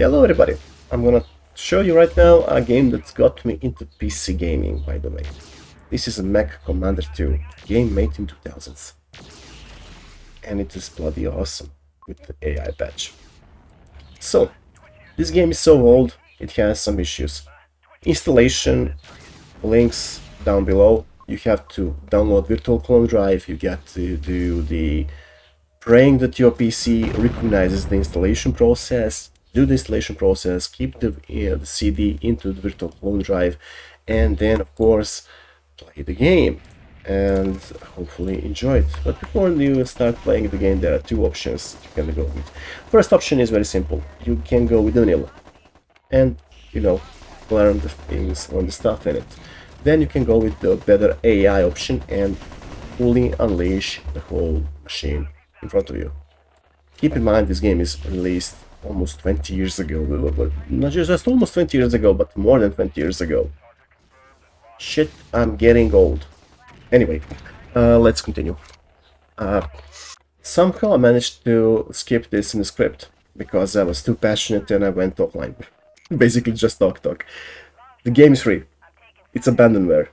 Hello everybody, I'm gonna show you right now a game that got me into PC gaming, by the way. This is a Mech Commander 2, game made in 2000s. And it is bloody awesome with the AI patch. So, this game is so old, it has some issues. Installation, links down below. You have to download virtual clone drive, you get to do the praying that your PC recognizes the installation process, do the installation process, keep the CD into the virtual clone drive, and then of course play the game and hopefully enjoy it. But before you start playing the game, there are two options you can go with. First option is very simple. You can go with vanilla and learn the things, learn the stuff in it. Then you can go with the better AI option and fully unleash the whole machine in front of you. Keep in mind this game is released almost 20 years ago, not just almost 20 years ago, but more than 20 years ago. Shit, I'm getting old. Anyway, let's continue. Somehow I managed to skip this in the script because I was too passionate and I went offline. Basically just talk. The game is free. It's abandonware.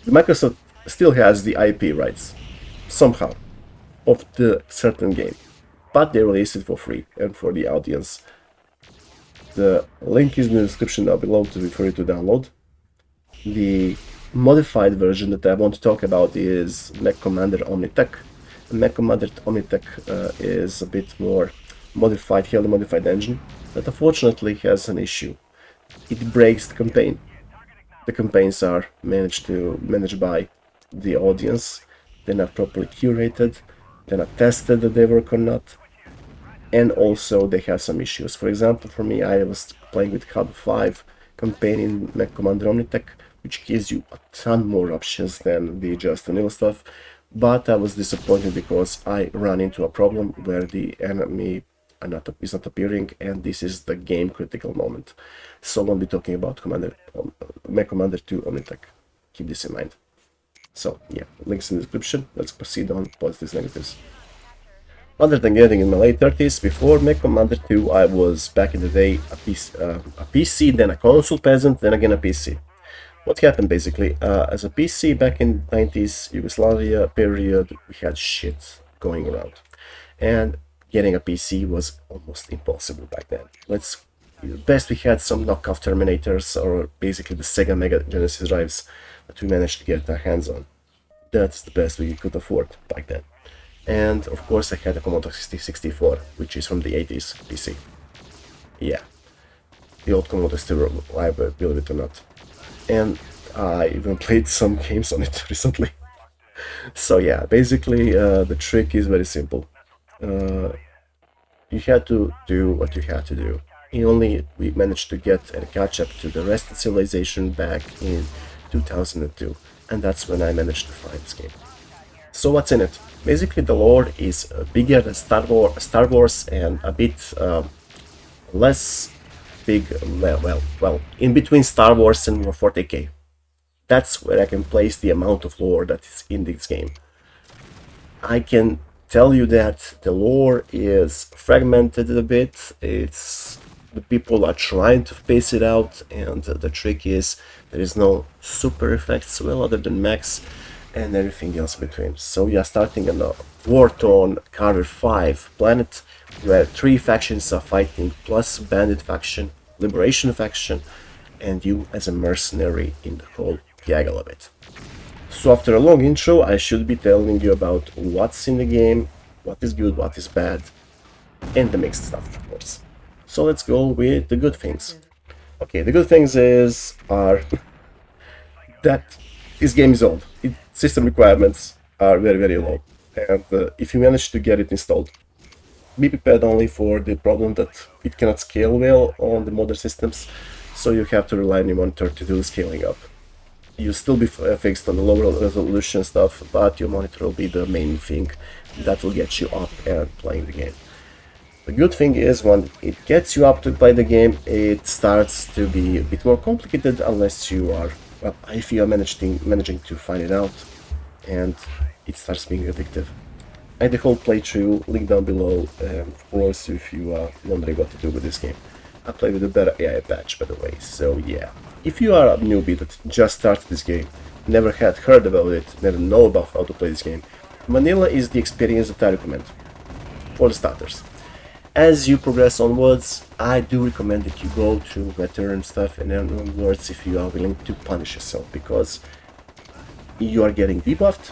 Microsoft still has the IP rights, somehow, of the certain game, but they release it for free and for the audience. The link is in the description down below for you to download. The modified version that I want to talk about is Mech Commander Omnitech. Mech Commander Omnitech is a bit more modified, heavily modified engine that unfortunately has an issue. It breaks the campaign. The campaigns are managed by the audience. They're not properly curated. They're not tested that they work or not. And also they have some issues. For example, for me, I was playing with Hub 5 campaign in Mech Commander Omnitech, which gives you a ton more options than the just vanilla stuff. But I was disappointed because I ran into a problem where the enemy is not appearing, and this is the game critical moment. So I'll be talking about Mech Commander 2 Omnitech. Keep this in mind. So yeah, links in the description. Let's proceed on positives, negatives. Other than getting in my late 30s, before Mech Commander 2, I was back in the day a PC, then a console peasant, then again a PC. What happened basically? As a PC back in the 90s Yugoslavia period, we had shit going around, and getting a PC was almost impossible back then. Best we had some knockoff Terminators, or basically the Sega Mega Genesis drives that we managed to get our hands on. That's the best we could afford back then. And of course I had a Commodore 64, which is from the 80s PC. Yeah, the old Commodore still alive, believe it or not. And I even played some games on it recently. So yeah, basically the trick is very simple. You had to do what you had to do. We managed to get and catch up to the rest of civilization back in 2002, and that's when I managed to find this game. So what's in it? Basically the lore is bigger than Star Wars and a bit less big, well, in between Star Wars and 40k. That's where I can place the amount of lore that is in this game. I can tell you that the lore is fragmented a bit. The people are trying to pace it out, and the trick is there is no super effects, well, other than mechs and everything else between. So we are starting on a war-torn Carver 5 planet where 3 factions are fighting, plus bandit faction, liberation faction, and you as a mercenary in the whole gaggle of it. So after a long intro, I should be telling you about what's in the game, what is good, what is bad, and the mixed stuff, of course. So let's go with the good things. Okay, the good things are that this game is old. System requirements are very, very low. And if you manage to get it installed, be prepared only for the problem that it cannot scale well on the modern systems, so you have to rely on your monitor to do the scaling up. You'll still be fixed on the lower resolution stuff, but your monitor will be the main thing that will get you up and playing the game. The good thing is when it gets you up to play the game, it starts to be a bit more complicated unless you are, well, if you are managing to find it out, and it starts being addictive. I had the whole playthrough link down below, of course, if you are wondering what to do with this game. I played with a better AI patch, by the way, so yeah. If you are a newbie that just started this game, never had heard about it, never know about how to play this game, Vanilla is the experience that I recommend, for the starters. As you progress onwards, I do recommend that you go through veteran stuff and then onwards if you are willing to punish yourself, because you are getting debuffed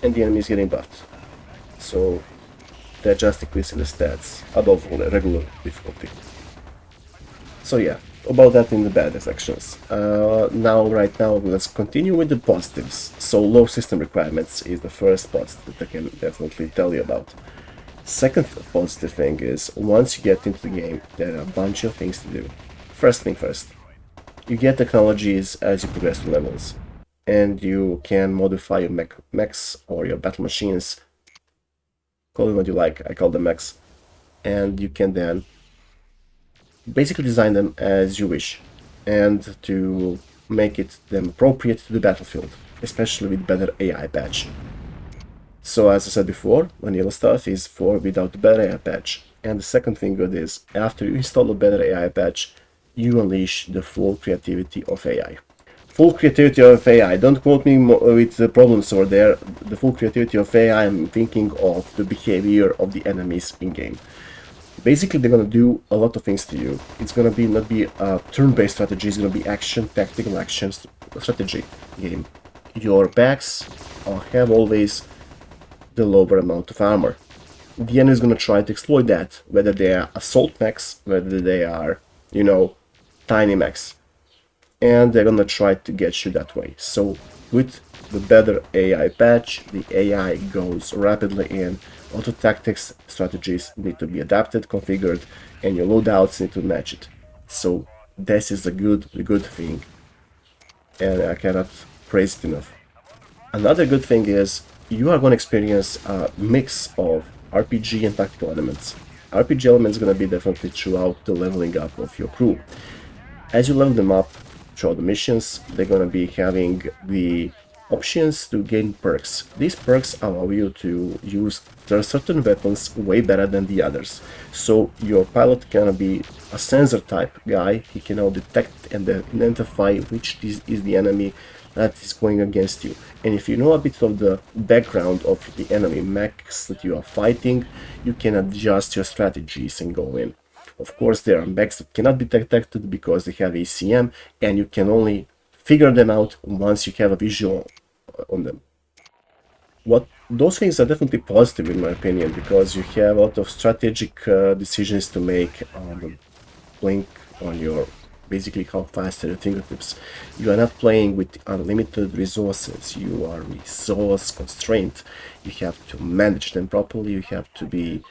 and the enemy is getting buffed. So they're just increasing the stats above regular difficulty. So yeah, about that in the bad sections. Right now, let's continue with the positives. So low system requirements is the first positive that I can definitely tell you about. Second positive thing is, once you get into the game, there are a bunch of things to do. First thing first, you get technologies as you progress through levels, and you can modify your mechs or your battle machines, call them what you like, I call them mechs, and you can then basically design them as you wish, and to make them appropriate to the battlefield, especially with better AI patch. So as I said before, vanilla stuff is for without the better AI patch. And the second thing good is, after you install a better AI patch, you unleash the full creativity of AI. Full creativity of AI, don't quote me with the problems over there. The full creativity of AI, I'm thinking of the behavior of the enemies in-game. Basically, they're gonna do a lot of things to you. It's gonna be not be a turn-based strategy, it's gonna be action, tactical action strategy game. Your backs have always the lower amount of armor. The enemy is gonna try to exploit that, whether they are assault mechs, whether they are, you know, tiny mechs. And they're gonna try to get you that way. So with the better AI patch, the AI goes rapidly in, auto tactics strategies need to be adapted, configured, and your loadouts need to match it. So this is a good thing, and I cannot praise it enough. Another good thing is, you are going to experience a mix of RPG and tactical elements. RPG elements are going to be definitely throughout the leveling up of your crew. As you level them up throughout the missions, they're going to be having the options to gain perks. These perks allow you to use certain weapons way better than the others. So your pilot can be a sensor type guy. He can now detect and identify which is the enemy that is going against you. And if you know a bit of the background of the enemy mechs that you are fighting, you can adjust your strategies and go in. Of course, there are mechs that cannot be detected because they have ACM, and you can only figure them out once you have a visual on them. Those things are definitely positive in my opinion, because you have a lot of strategic decisions to make on the blink on your basically how fast are your fingertips. You are not playing with unlimited resources, you are resource constrained. You have to manage them properly, you have to be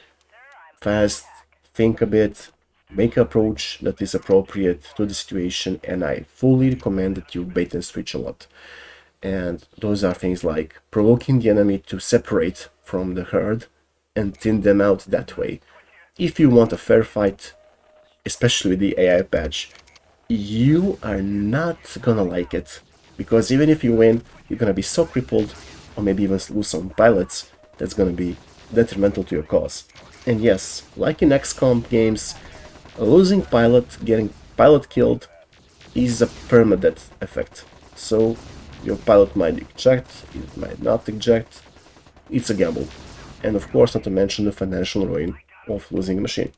fast, think a bit, make an approach that is appropriate to the situation, and I fully recommend that you bait and switch a lot. And those are things like provoking the enemy to separate from the herd and thin them out that way. If you want a fair fight, especially with the AI patch, you are not gonna like it, because even if you win, you're gonna be so crippled, or maybe even lose some pilots, that's gonna be detrimental to your cause. And yes, like in XCOM games, losing pilot, getting pilot killed, is a permadeath effect. So your pilot might eject, it might not eject, it's a gamble. And of course, not to mention the financial ruin of losing a machine.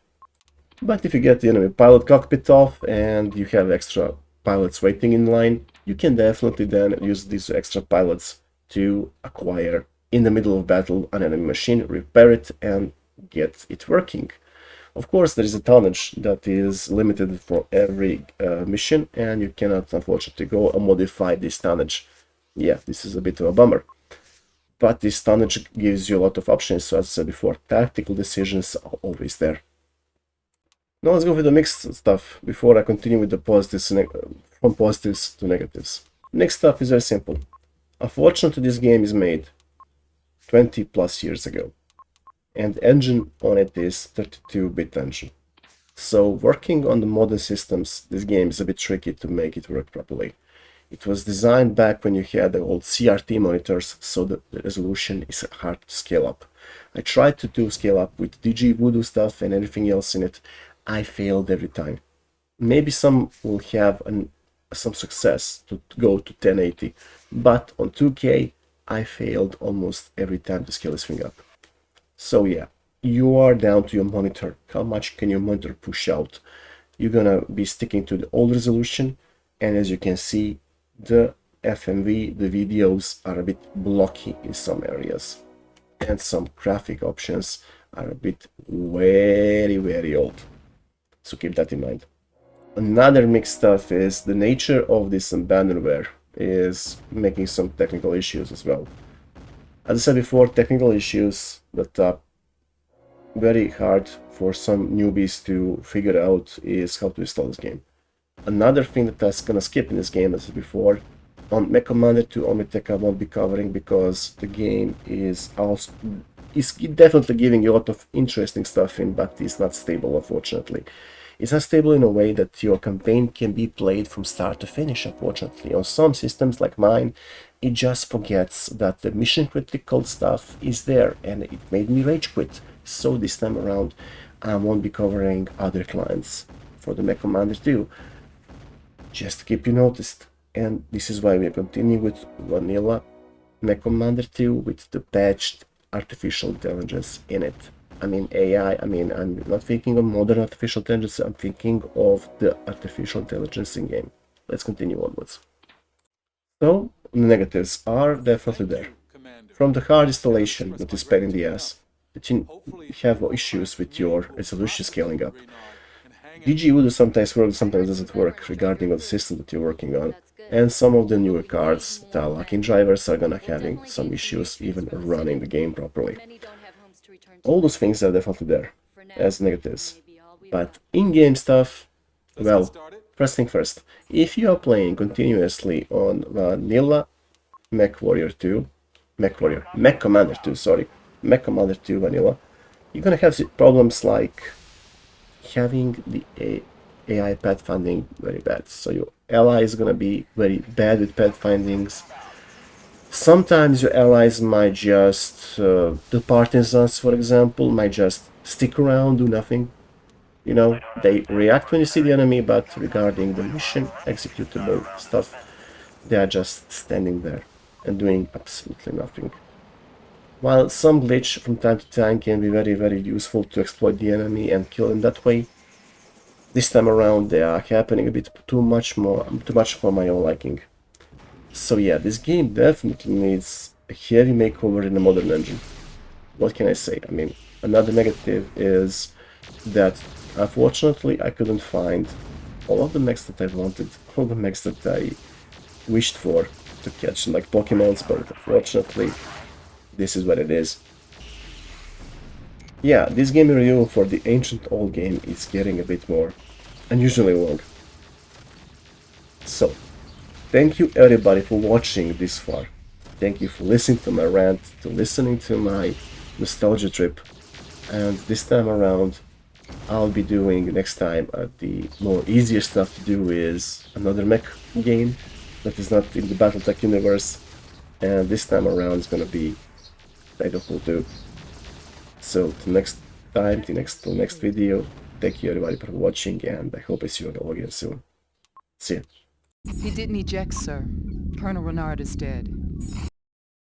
But if you get the enemy pilot cockpit off and you have extra pilots waiting in line, you can definitely then use these extra pilots to acquire, in the middle of battle, an enemy machine, repair it, and get it working. Of course, there is a tonnage that is limited for every mission, and you cannot, unfortunately, go and modify this tonnage. Yeah, this is a bit of a bummer. But this tonnage gives you a lot of options, so as I said before, tactical decisions are always there. Now let's go with the mixed stuff before I continue with the positives, from positives to negatives. Next stuff is very simple. Unfortunately, this game is made 20 plus years ago, and engine on it is 32-bit engine. So working on the modern systems, this game is a bit tricky to make it work properly. It was designed back when you had the old CRT monitors, so the resolution is hard to scale up. I tried to do scale up with DG Voodoo stuff and everything else in it. I failed every time. Maybe some will have some success to go to 1080, but on 2K I failed almost every time to scale this thing up. So yeah, you are down to your monitor. How much can your monitor push out? You're gonna be sticking to the old resolution, and as you can see, the FMV, the videos are a bit blocky in some areas, and some graphic options are a bit very old. So keep that in mind. Another mixed stuff is the nature of this abandonware is making some technical issues as well. As I said before, technical issues that are very hard for some newbies to figure out is how to install this game. Another thing that I was gonna skip in this game, as I said before, on Mech Commander to Omnitech I won't be covering because the game is definitely giving you a lot of interesting stuff in, but it's not stable, unfortunately. It's unstable in a way that your campaign can be played from start to finish, unfortunately. On some systems like mine, it just forgets that the mission critical stuff is there, and it made me rage quit. So this time around, I won't be covering other clients for the Mech Commander 2, just to keep you noticed. And this is why we continue with vanilla Mech Commander 2 with the patched artificial intelligence in it. I mean AI, I'm not thinking of modern artificial intelligence, I'm thinking of the artificial intelligence in game. Let's continue onwards. So, the negatives are definitely there. From the hard installation that is pain in the ass, that you have issues with your resolution scaling up. GG Voodoo sometimes works, sometimes doesn't work, regarding on the system that you're working on. And some of the newer cards, the locking drivers, are gonna having some issues even running the game properly. All those things are definitely there as negatives. But in-game stuff, well, first thing first, if you are playing continuously on vanilla Mech Commander 2 vanilla, you're gonna have problems like having the AI pathfinding very bad. So your ally is gonna be very bad with pathfindings. Sometimes your allies might just, the partisans for example, might just stick around, do nothing. You know, they react when you see the enemy, but regarding the mission executable stuff, they are just standing there and doing absolutely nothing. While some glitch from time to time can be very useful to exploit the enemy and kill him that way, this time around they are happening a bit too much for my own liking. So yeah, this game definitely needs a heavy makeover in the modern engine. What can I say? I mean, another negative is that unfortunately I couldn't find all of the mechs that I wanted, all the mechs that I wished for to catch, like Pokemons, but unfortunately this is what it is. Yeah, this game review for the ancient old game is getting a bit more unusually long. So, thank you everybody for watching this far. Thank you for listening to my rant, to listening to my nostalgia trip. And this time around, I'll be doing next time the more easier stuff to do is another mech game that is not in the Battletech universe. And this time around is gonna be Titanfall 2. So till next time, till next video, thank you everybody for watching, and I hope I see you all again soon. See ya. He didn't eject, sir. Colonel Renard is dead.